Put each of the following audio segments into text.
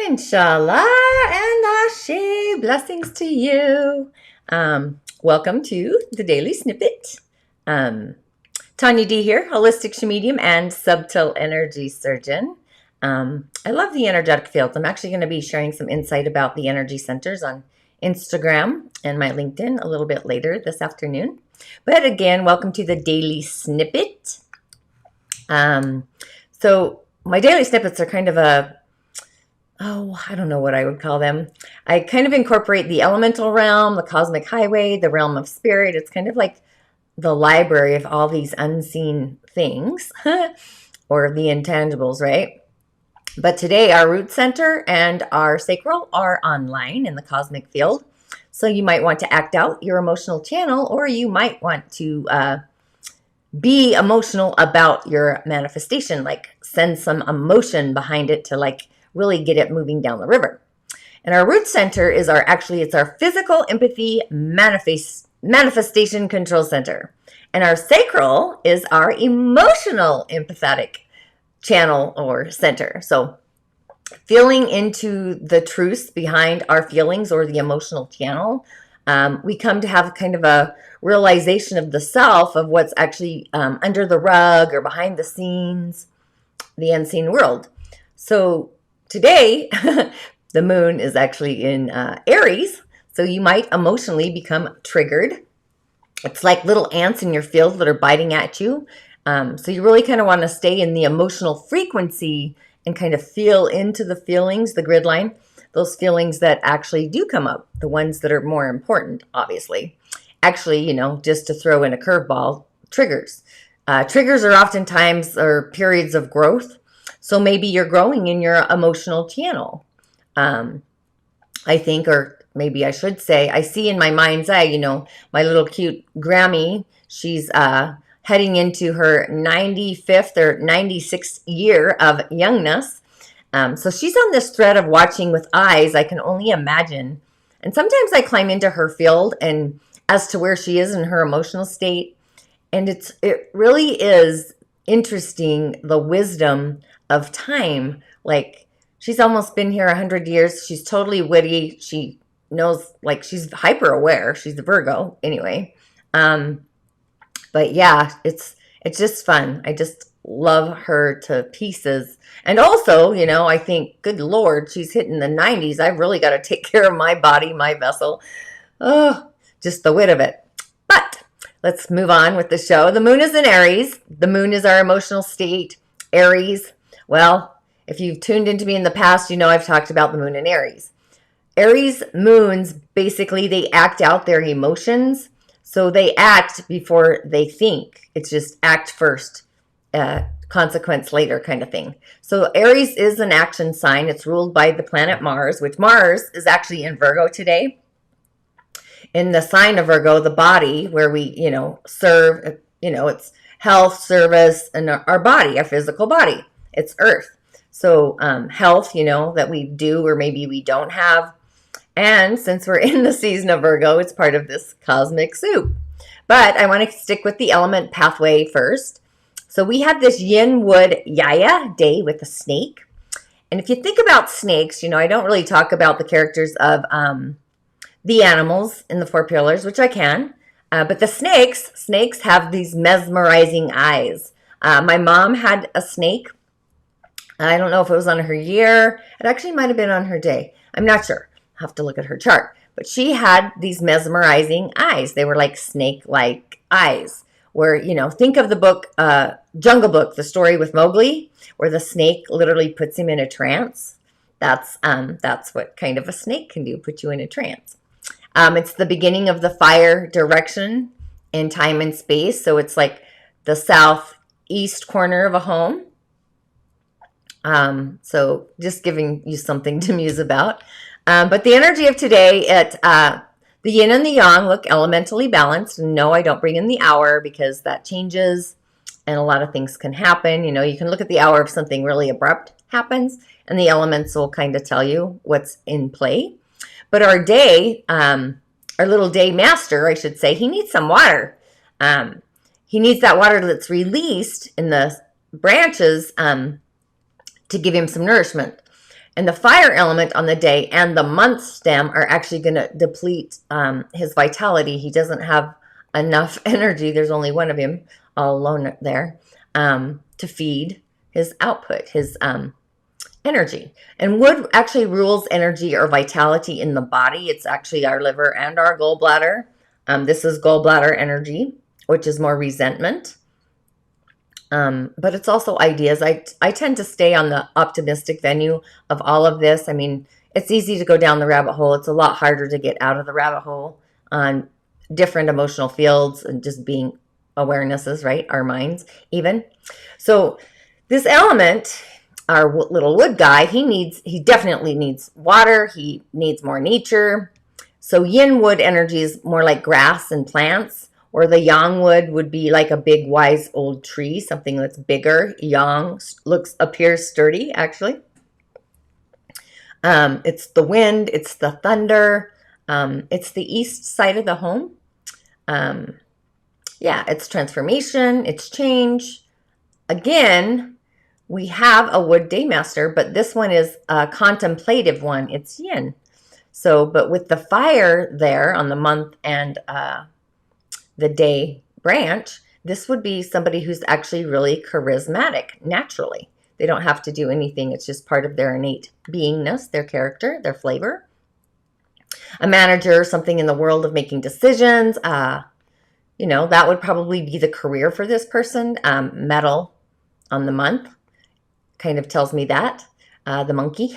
InShalla and Ashe, blessings to you. Welcome to the Daily Snippet. Tonya D here, holistic Sha'Medium and subtle energy surgeon. I love the energetic fields. I'm actually going to be sharing some insight about the energy centers on Instagram and my LinkedIn a little bit later this afternoon. But again, welcome to the Daily Snippet. So my daily snippets are kind of I don't know what I would call them. I kind of incorporate the elemental realm, the cosmic highway, the realm of spirit. It's kind of like the library of all these unseen things or the intangibles, right? But today our root center and our sacral are online in the cosmic field. So you might want to act out your emotional channel, or you might want to be emotional about your manifestation, like send some emotion behind it to like really get it moving down the river. And our root center is it's our physical empathy manifestation control center. And our sacral is our emotional empathetic channel or center. So feeling into the truths behind our feelings or the emotional channel, we come to have kind of a realization of the self, of what's actually under the rug or behind the scenes, the unseen world. So today, the moon is actually in Aries, so you might emotionally become triggered. It's like little ants in your field that are biting at you. So you really kind of want to stay in the emotional frequency and kind of feel into the feelings, the grid line, those feelings that actually do come up, the ones that are more important, obviously. Actually, just to throw in a curveball, triggers. Triggers are oftentimes periods of growth. So maybe you're growing in your emotional channel. I think, or maybe I should say, I see in my mind's eye, my little cute Grammy, she's heading into her 95th or 96th year of youngness. So she's on this thread of watching with eyes I can only imagine. And sometimes I climb into her field and as to where she is in her emotional state. And it really is interesting, the wisdom of time. Like, she's almost been here 100 years. She's totally witty. She knows, like, she's hyper aware. She's a Virgo anyway. But yeah, it's just fun. I just love her to pieces. And also, I think, good Lord, she's hitting the 90s. I've really got to take care of my body, my vessel. Oh, just the wit of it. But let's move on with the show. The moon is in Aries. The moon is our emotional state. Aries. Well, if you've tuned into me in the past, I've talked about the moon in Aries. Aries moons, basically, they act out their emotions. So they act before they think. It's just act first, consequence later kind of thing. So Aries is an action sign. It's ruled by the planet Mars, which Mars is actually in Virgo today. In the sign of Virgo, the body where we, serve, it's health, service, and our body, our physical body. It's Earth. So health, that we do or maybe we don't have. And since we're in the season of Virgo, it's part of this cosmic soup. But I want to stick with the element pathway first. So we had this Yin Wood Yaya day with a snake. And if you think about snakes, I don't really talk about the characters of the animals in the four pillars, which I can. But the snakes have these mesmerizing eyes. My mom had a snake. I don't know if it was on her year. It actually might have been on her day. I'm not sure. I'll have to look at her chart. But she had these mesmerizing eyes. They were like snake-like eyes. Where, think of the book, Jungle Book, the story with Mowgli, where the snake literally puts him in a trance. That's what kind of a snake can do, put you in a trance. It's the beginning of the fire direction in time and space. So it's like the southeast corner of a home. So just giving you something to muse about. But the energy of today, the yin and the yang look elementally balanced. And no, I don't bring in the hour because that changes and a lot of things can happen. You can look at the hour if something really abrupt happens and the elements will kind of tell you what's in play. But our day, our little day master, I should say, he needs some water. He needs that water that's released in the branches to give him some nourishment. And the fire element on the day and the month stem are actually going to deplete his vitality. He doesn't have enough energy. There's only one of him all alone there to feed his output, his energy. And wood actually rules energy or vitality in the body. It's actually our liver and our gallbladder. This is gallbladder energy, which is more resentment. But it's also ideas. I tend to stay on the optimistic venue of all of this. I mean, it's easy to go down the rabbit hole. It's a lot harder to get out of the rabbit hole on different emotional fields and just being awarenesses, right? Our minds even. So this element, our little wood guy, he definitely needs water. He needs more nature. So yin wood energy is more like grass and plants. Or the yang wood would be like a big, wise old tree, something that's bigger. Yang appears sturdy, actually. It's the wind, it's the thunder, it's the east side of the home. Yeah, it's transformation, it's change. Again, we have a wood daymaster, but this one is a contemplative one. It's yin. So, but with the fire there on the month and the day branch, this would be somebody who's actually really charismatic naturally. They don't have to do anything. It's just part of their innate beingness, their character, their flavor. A manager, something in the world of making decisions. You know, that would probably be the career for this person. Metal on the month kind of tells me that. The monkey.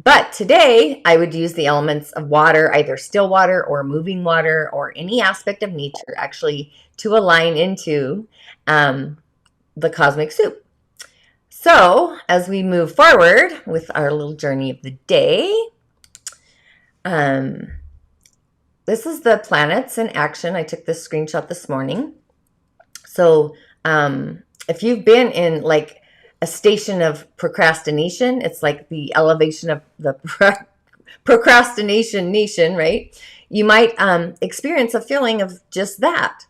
But today I would use the elements of water, either still water or moving water or any aspect of nature actually to align into the cosmic soup. So as we move forward with our little journey of the day, this is the planets in action. I took this screenshot this morning. So if you've been in like a station of procrastination, it's like the elevation of the procrastination nation, right? You might experience a feeling of just that.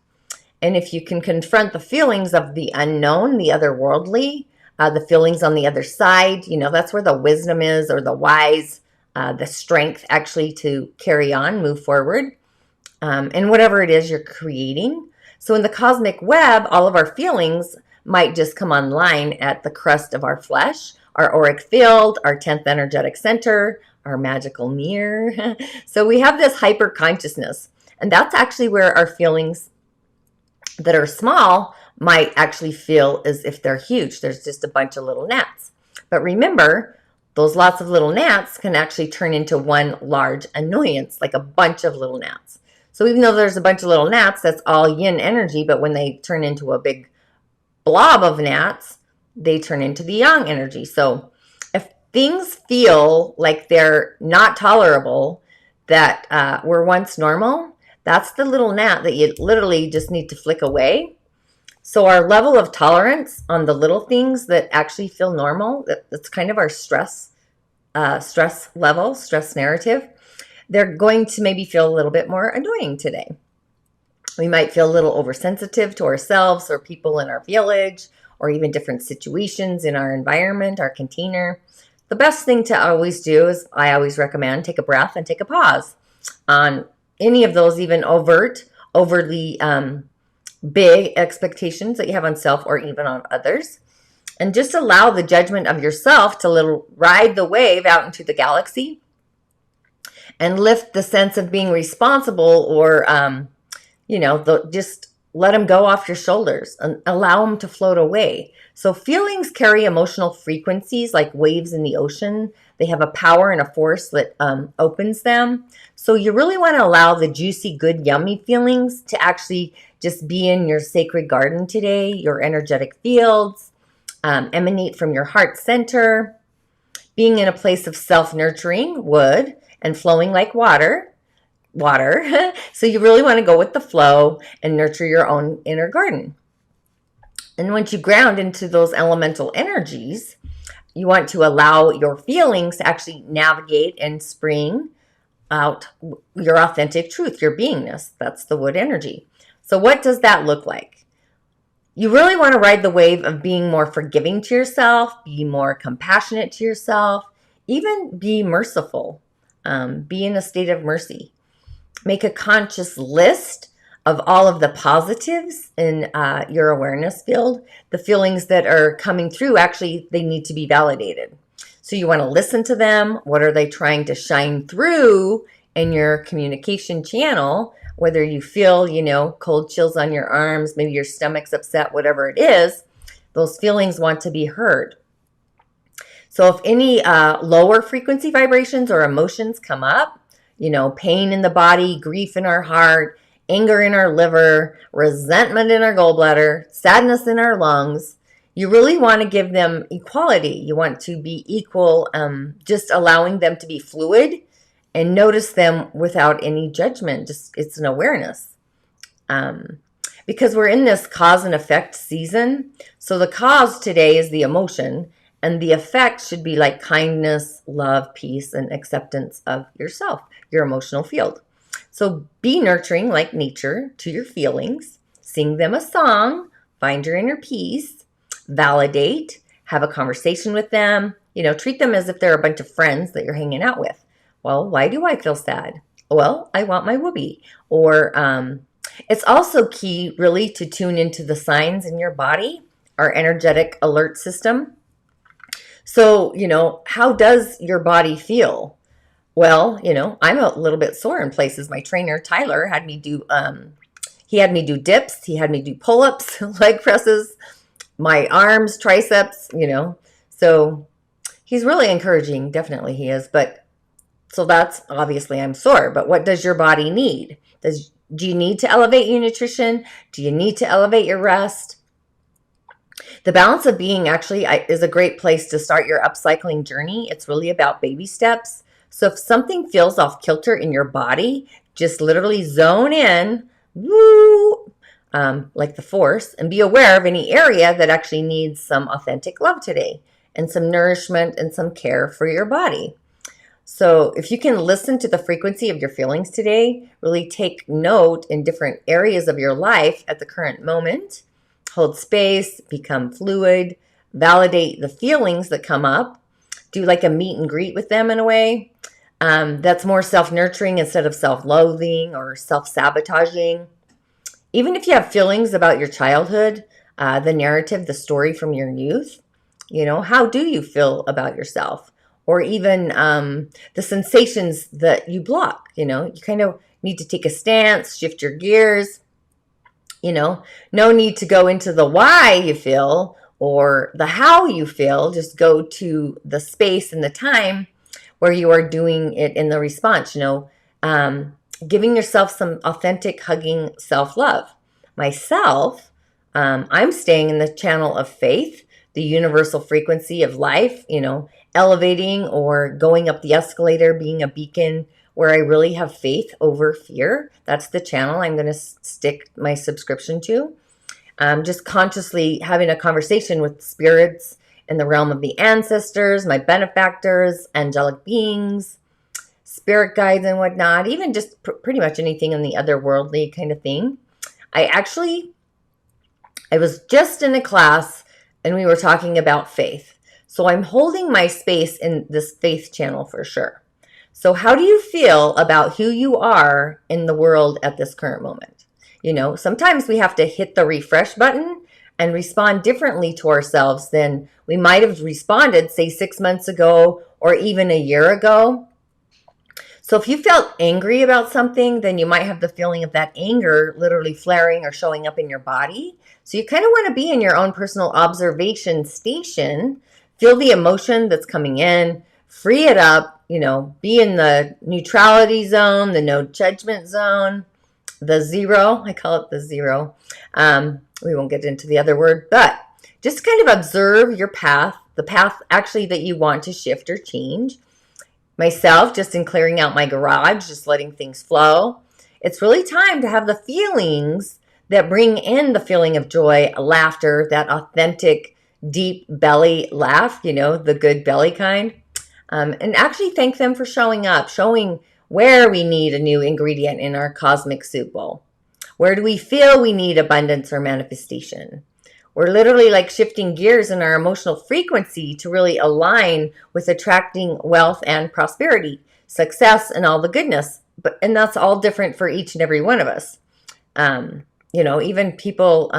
And if you can confront the feelings of the unknown, the otherworldly, the feelings on the other side, you know, that's where the wisdom is, or the wise, the strength actually to carry on, move forward, and whatever it is you're creating. So in the cosmic web, all of our feelings might just come online at the crust of our flesh, our auric field, our 10th energetic center, our magical mirror. So we have this hyper consciousness, and that's actually where our feelings that are small might actually feel as if they're huge. There's just a bunch of little gnats. But remember, those lots of little gnats can actually turn into one large annoyance, like a bunch of little gnats. So even though there's a bunch of little gnats, that's all yin energy, but when they turn into a big blob of gnats, they turn into the yang energy. So if things feel like they're not tolerable, that were once normal, that's the little gnat that you literally just need to flick away. So our level of tolerance on the little things that actually feel normal, that's kind of our stress level, stress narrative, they're going to maybe feel a little bit more annoying today. We might feel a little oversensitive to ourselves or people in our village, or even different situations in our environment, our container. The best thing to always do is, I always recommend, take a breath and take a pause on any of those even overly big expectations that you have on self or even on others. And just allow the judgment of yourself to ride the wave out into the galaxy and lift the sense of being responsible, or just let them go off your shoulders and allow them to float away. So feelings carry emotional frequencies like waves in the ocean. They have a power and a force that opens them. So you really want to allow the juicy, good, yummy feelings to actually just be in your sacred garden today, your energetic fields, emanate from your heart center, being in a place of self-nurturing, wood, and flowing like water. So you really want to go with the flow and nurture your own inner garden. And once you ground into those elemental energies, you want to allow your feelings to actually navigate and spring out your authentic truth, your beingness. That's the wood energy. So what does that look like? You really want to ride the wave of being more forgiving to yourself, be more compassionate to yourself, even be merciful. Be in a state of mercy. Make a conscious list of all of the positives in your awareness field. The feelings that are coming through, actually, they need to be validated. So you want to listen to them. What are they trying to shine through in your communication channel? Whether you feel, cold chills on your arms, maybe your stomach's upset, whatever it is, those feelings want to be heard. So if any lower frequency vibrations or emotions come up, pain in the body, grief in our heart, anger in our liver, resentment in our gallbladder, sadness in our lungs, you really want to give them equality. You want to be equal, just allowing them to be fluid and notice them without any judgment. Just it's an awareness. Because we're in this cause and effect season. So the cause today is the emotion, and the effect should be like kindness, love, peace, and acceptance of yourself, your emotional field. So be nurturing like nature to your feelings. Sing them a song. Find your inner peace. Validate. Have a conversation with them. Treat them as if they're a bunch of friends that you're hanging out with. Well, why do I feel sad? Well, I want my whoopee. Or it's also key really to tune into the signs in your body, our energetic alert system. So, how does your body feel? Well, I'm a little bit sore in places. My trainer, Tyler, had me do, he had me do dips. He had me do pull-ups, leg presses, my arms, triceps, So he's really encouraging. Definitely he is. So that's obviously I'm sore. But what does your body need? Do you need to elevate your nutrition? Do you need to elevate your rest? The balance of being actually is a great place to start your upcycling journey. It's really about baby steps. So if something feels off kilter in your body, just literally zone in, woo, like the force, and be aware of any area that actually needs some authentic love today and some nourishment and some care for your body. So if you can listen to the frequency of your feelings today, really take note in different areas of your life at the current moment, hold space, become fluid, validate the feelings that come up, do like a meet and greet with them in a way. That's more self-nurturing instead of self-loathing or self-sabotaging. Even if you have feelings about your childhood, the narrative, the story from your youth, how do you feel about yourself? Or even the sensations that you block, you kind of need to take a stance, shift your gears. No need to go into the why you feel or the how you feel. Just go to the space and the time where you are doing it in the response, giving yourself some authentic, hugging self-love. Myself, I'm staying in the channel of faith, the universal frequency of life, elevating or going up the escalator, being a beacon where I really have faith over fear. That's the channel I'm going to stick my subscription to. Just consciously having a conversation with spirits in the realm of the ancestors, my benefactors, angelic beings, spirit guides and whatnot, even just pretty much anything in the otherworldly kind of thing. I was just in a class and we were talking about faith. So I'm holding my space in this faith channel for sure. So how do you feel about who you are in the world at this current moment? Sometimes we have to hit the refresh button and respond differently to ourselves than we might have responded, say, 6 months ago or even a year ago. So if you felt angry about something, then you might have the feeling of that anger literally flaring or showing up in your body. So you kind of want to be in your own personal observation station, feel the emotion that's coming in, free it up, be in the neutrality zone, the no judgment zone, the zero. I call it the zero. We won't get into the other word, but just kind of observe your path, the path actually that you want to shift or change. Myself, just in clearing out my garage, just letting things flow. It's really time to have the feelings that bring in the feeling of joy, laughter, that authentic, deep belly laugh, the good belly kind. And actually thank them for showing up, showing where we need a new ingredient in our cosmic soup bowl. Where do we feel we need abundance or manifestation? We're literally like shifting gears in our emotional frequency to really align with attracting wealth and prosperity, success, and all the goodness. And that's all different for each and every one of us. Even people,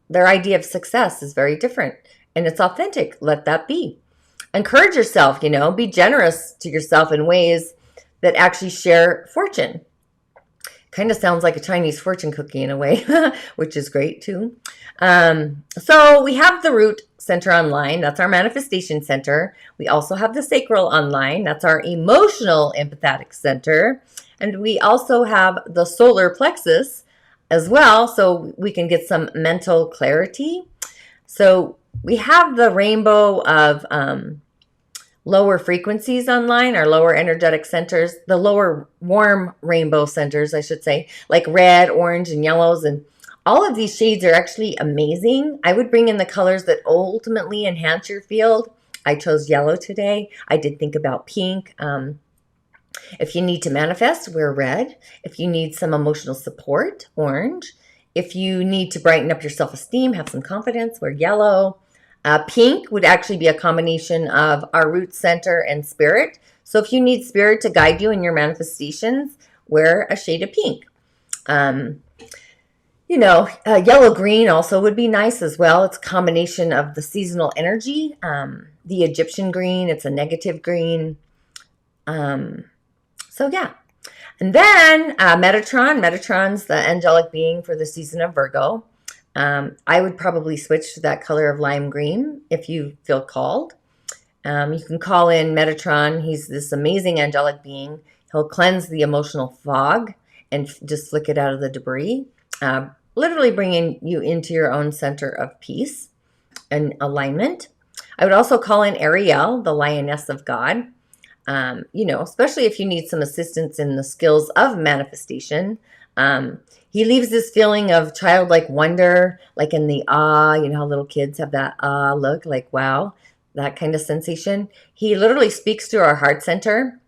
their idea of success is very different, and it's authentic. Let that be. Encourage yourself, be generous to yourself in ways that actually share fortune. Kind of sounds like a Chinese fortune cookie in a way, which is great too. So we have the root center online. That's our manifestation center. We also have the sacral online. That's our emotional empathetic center. And we also have the solar plexus as well, so we can get some mental clarity. So we have the rainbow of lower frequencies online, our lower energetic centers, the lower warm rainbow centers, I should say, like red, orange, and yellows. And all of these shades are actually amazing. I would bring in the colors that ultimately enhance your field. I chose yellow today. I did think about pink. If you need to manifest, wear red. If you need some emotional support, orange. If you need to brighten up your self-esteem, have some confidence, wear yellow. Pink would actually be a combination of our root center and spirit. So if you need spirit to guide you in your manifestations, wear a shade of pink. Yellow-green also would be nice as well. It's a combination of the seasonal energy. The Egyptian green, it's a negative green. And then Metatron. Metatron's the angelic being for the season of Virgo. I would probably switch to that color of lime green if you feel called. You can call in Metatron. He's this amazing angelic being. He'll cleanse the emotional fog and just flick it out of the debris, literally bringing you into your own center of peace and alignment. I would also call in Ariel, the Lioness of God. Especially if you need some assistance in the skills of manifestation. He leaves this feeling of childlike wonder, like in the how little kids have that look, like wow, that kind of sensation. He literally speaks to our heart center.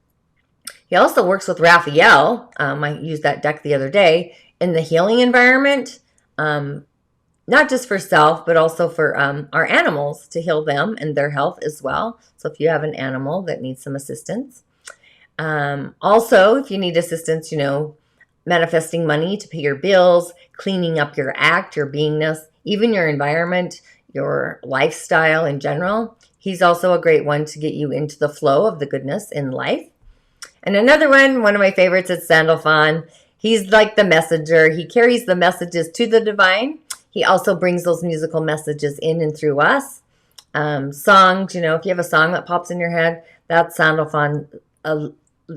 He also works with Raphael. I used that deck the other day in the healing environment, not just for self, but also for our animals to heal them and their health as well. So if you have an animal that needs some assistance. Also, if you need assistance, manifesting money to pay your bills, cleaning up your act, your beingness, even your environment, your lifestyle in general. He's also a great one to get you into the flow of the goodness in life. And another one of my favorites is Sandalphon. He's like the messenger. He carries the messages to the divine. He also brings those musical messages in and through us. Songs, if you have a song that pops in your head, that's Sandalphon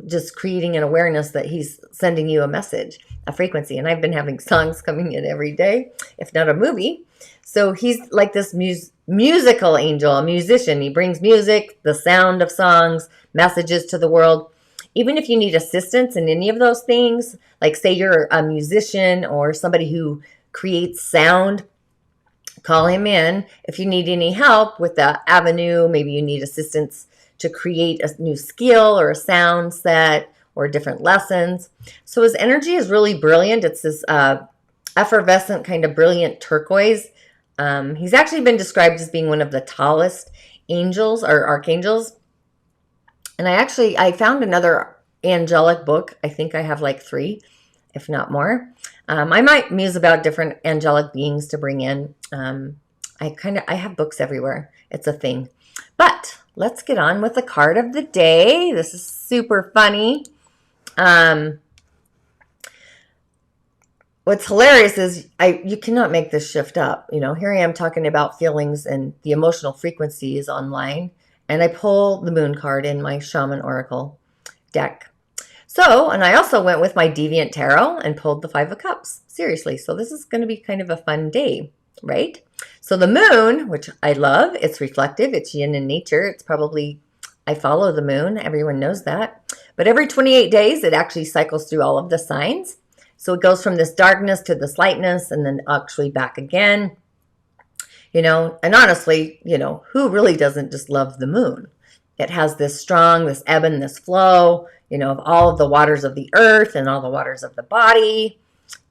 just creating an awareness that he's sending you a message, a frequency. And I've been having songs coming in every day, if not a movie. So he's like this musical angel, a musician. He brings music, the sound of songs, messages to the world. Even if you need assistance in any of those things, like say you're a musician or somebody who creates sound, call him in. If you need any help with the avenue, maybe you need assistance to create a new skill or a sound set or different lessons. So his energy is really brilliant. It's this effervescent kind of brilliant turquoise. He's actually been described as being one of the tallest angels or archangels. And I found another angelic book. I think I have like 3, if not more. I might muse about different angelic beings to bring in. I have books everywhere. It's a thing. But let's get on with the card of the day. This is super funny. What's hilarious is you cannot make this shift up. Here I am talking about feelings and the emotional frequencies online. And I pull the moon card in my Shaman Oracle deck. So, and I also went with my Deviant Tarot and pulled the 5 of Cups. Seriously, so this is going to be kind of a fun day, right? So the moon, which I love, it's reflective, it's yin in nature. It's probably, I follow the moon, everyone knows that. But every 28 days, it actually cycles through all of the signs. So it goes from this darkness to this lightness and then actually back again. And honestly, who really doesn't just love the moon? It has this strong, this ebb and this flow, of all of the waters of the earth and all the waters of the body.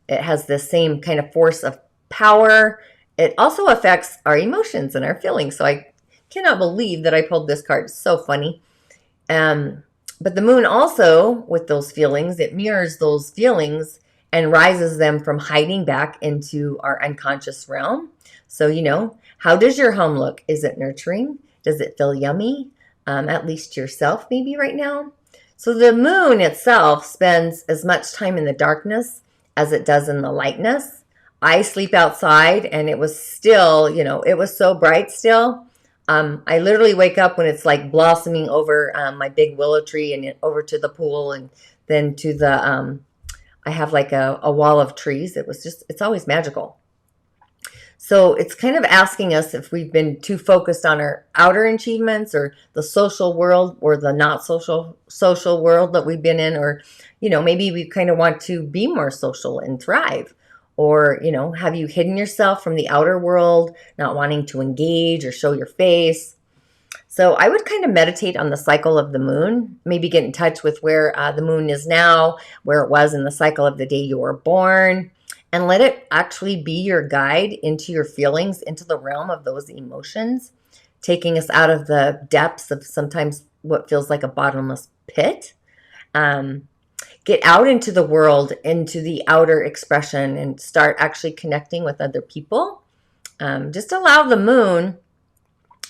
It has this same kind of force of power it also affects our emotions and our feelings. So I cannot believe that I pulled this card. It's so funny. But the moon also, with those feelings, it mirrors those feelings and rises them from hiding back into our unconscious realm. So, how does your home look? Is it nurturing? Does it feel yummy? At least to yourself, maybe right now. So the moon itself spends as much time in the darkness as it does in the lightness. I sleep outside and it was still, it was so bright still. I literally wake up when it's like blossoming over my big willow tree and over to the pool and then to the, I have like a wall of trees. It's always magical. So it's kind of asking us if we've been too focused on our outer achievements or the social world or the not social world that we've been in, or, maybe we kind of want to be more social and thrive. Or, have you hidden yourself from the outer world, not wanting to engage or show your face? So I would kind of meditate on the cycle of the moon, maybe get in touch with where the moon is now, where it was in the cycle of the day you were born, and let it actually be your guide into your feelings, into the realm of those emotions, taking us out of the depths of sometimes what feels like a bottomless pit. Get out into the world, into the outer expression, and start actually connecting with other people. Just allow the moon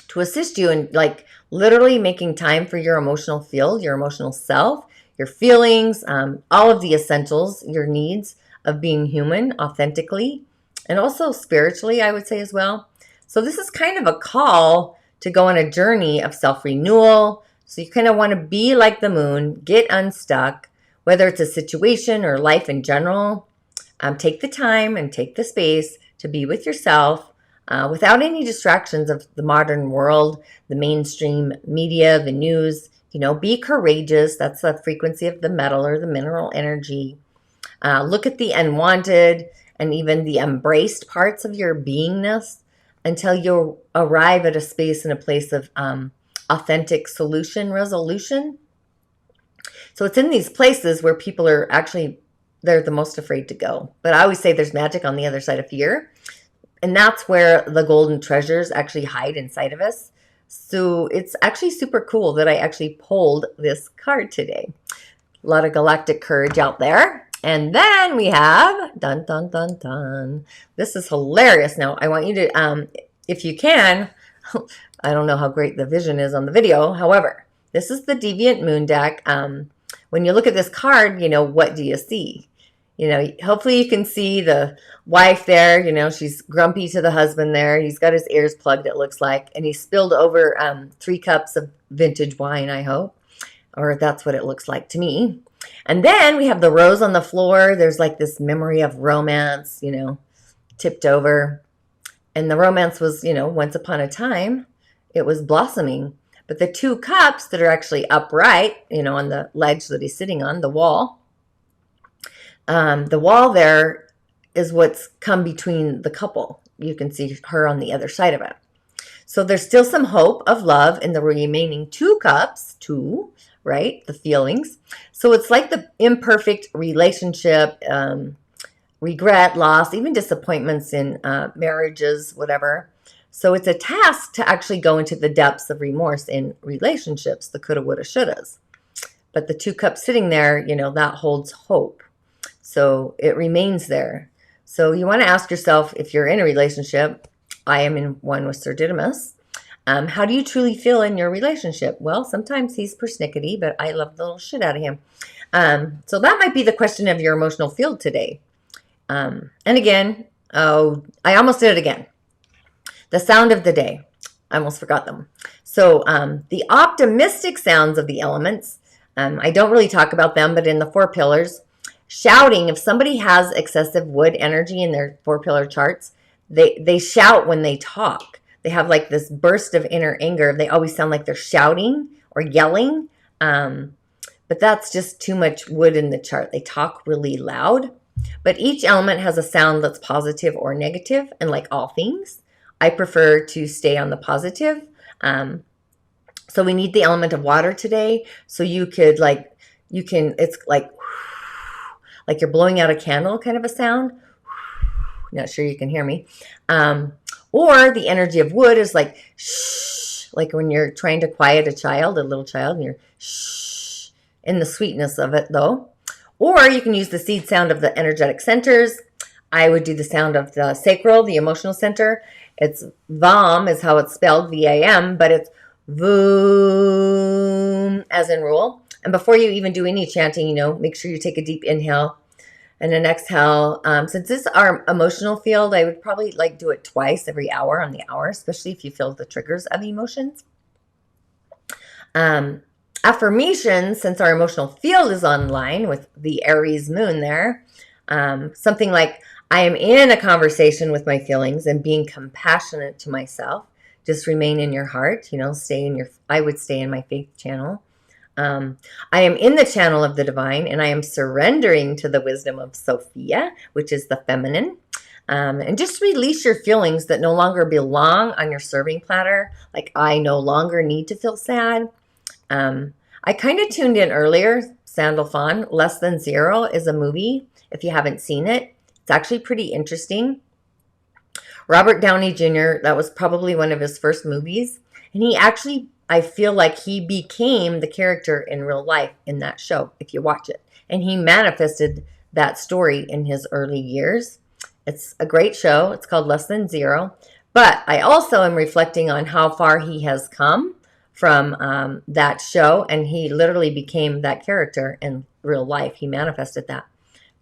to assist you in like literally making time for your emotional field, your emotional self, your feelings, all of the essentials, your needs of being human authentically, and also spiritually, I would say as well. So this is kind of a call to go on a journey of self-renewal. So you kind of want to be like the moon, get unstuck, whether it's a situation or life in general. Take the time and take the space to be with yourself without any distractions of the modern world, the mainstream media, the news. Be courageous. That's the frequency of the metal or the mineral energy. Look at the unwanted and even the embraced parts of your beingness until you arrive at a space and a place of authentic solution resolution. So it's in these places where people are actually, they're the most afraid to go. But I always say there's magic on the other side of fear. And that's where the golden treasures actually hide inside of us. So it's actually super cool that I actually pulled this card today. A lot of galactic courage out there. And then we have, dun, dun, dun, dun. This is hilarious. Now, I want you to, if you can, I don't know how great the vision is on the video. However, this is the Deviant Moon deck. When you look at this card, what do you see? Hopefully you can see the wife there. She's grumpy to the husband there. He's got his ears plugged, it looks like. And he spilled over 3 cups of vintage wine, I hope. Or that's what it looks like to me. And then we have the rose on the floor. There's like this memory of romance, tipped over. And the romance was, once upon a time, it was blossoming. But the 2 cups that are actually upright, on the ledge that he's sitting on, the wall there is what's come between the couple. You can see her on the other side of it. So there's still some hope of love in the remaining 2 cups, 2, right? The feelings. So it's like the imperfect relationship, regret, loss, even disappointments in marriages, whatever. So it's a task to actually go into the depths of remorse in relationships, the coulda, woulda, shouldas. But the 2 cups sitting there, that holds hope. So it remains there. So you want to ask yourself, if you're in a relationship, I am in one with Sir Didymus, how do you truly feel in your relationship? Well, sometimes he's persnickety, but I love the little shit out of him. So that might be the question of your emotional field today. And again, I almost did it again. The sound of the day. I almost forgot them. So the optimistic sounds of the elements, I don't really talk about them, but in the 4 pillars, shouting, if somebody has excessive wood energy in their 4 pillar charts, they shout when they talk. They have like this burst of inner anger. They always sound like they're shouting or yelling. But that's just too much wood in the chart. They talk really loud. But each element has a sound that's positive or negative. And like all things, I prefer to stay on the positive. So we need the element of water today. So you could it's like you're blowing out a candle kind of a sound. Not sure you can hear me. Or the energy of wood is like shh, like when you're trying to quiet a child, a little child, and you're shh, in the sweetness of it though. Or you can use the seed sound of the energetic centers. I would do the sound of the sacral, the emotional center. It's VAM is how it's spelled, V-A-M, but it's voom as in rule. And before you even do any chanting, make sure you take a deep inhale and an exhale. Since this is our emotional field, I would probably do it twice every hour on the hour, especially if you feel the triggers of emotions. Affirmations, since our emotional field is online with the Aries moon there, something like, I am in a conversation with my feelings and being compassionate to myself. Just remain in your heart, I would stay in my faith channel. I am in the channel of the divine, and I am surrendering to the wisdom of Sophia, which is the feminine. And just release your feelings that no longer belong on your serving platter. Like, I no longer need to feel sad. I kind of tuned in earlier. Sandalphon, Less Than Zero is a movie. If you haven't seen it, it's actually pretty interesting. Robert Downey Jr., that was probably one of his first movies. And he actually, I feel like he became the character in real life in that show, if you watch it. And he manifested that story in his early years. It's a great show. It's called Less Than Zero. But I also am reflecting on how far he has come from that show. And he literally became that character in real life. He manifested that.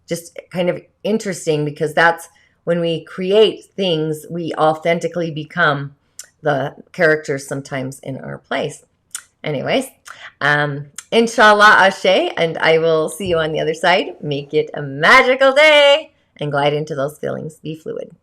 Just kind of interesting, because that's when we create things, we authentically become the characters sometimes in our place. Anyways, InShalla, Ashe, and I will see you on the other side. Make it a magical day and glide into those feelings. Be fluid.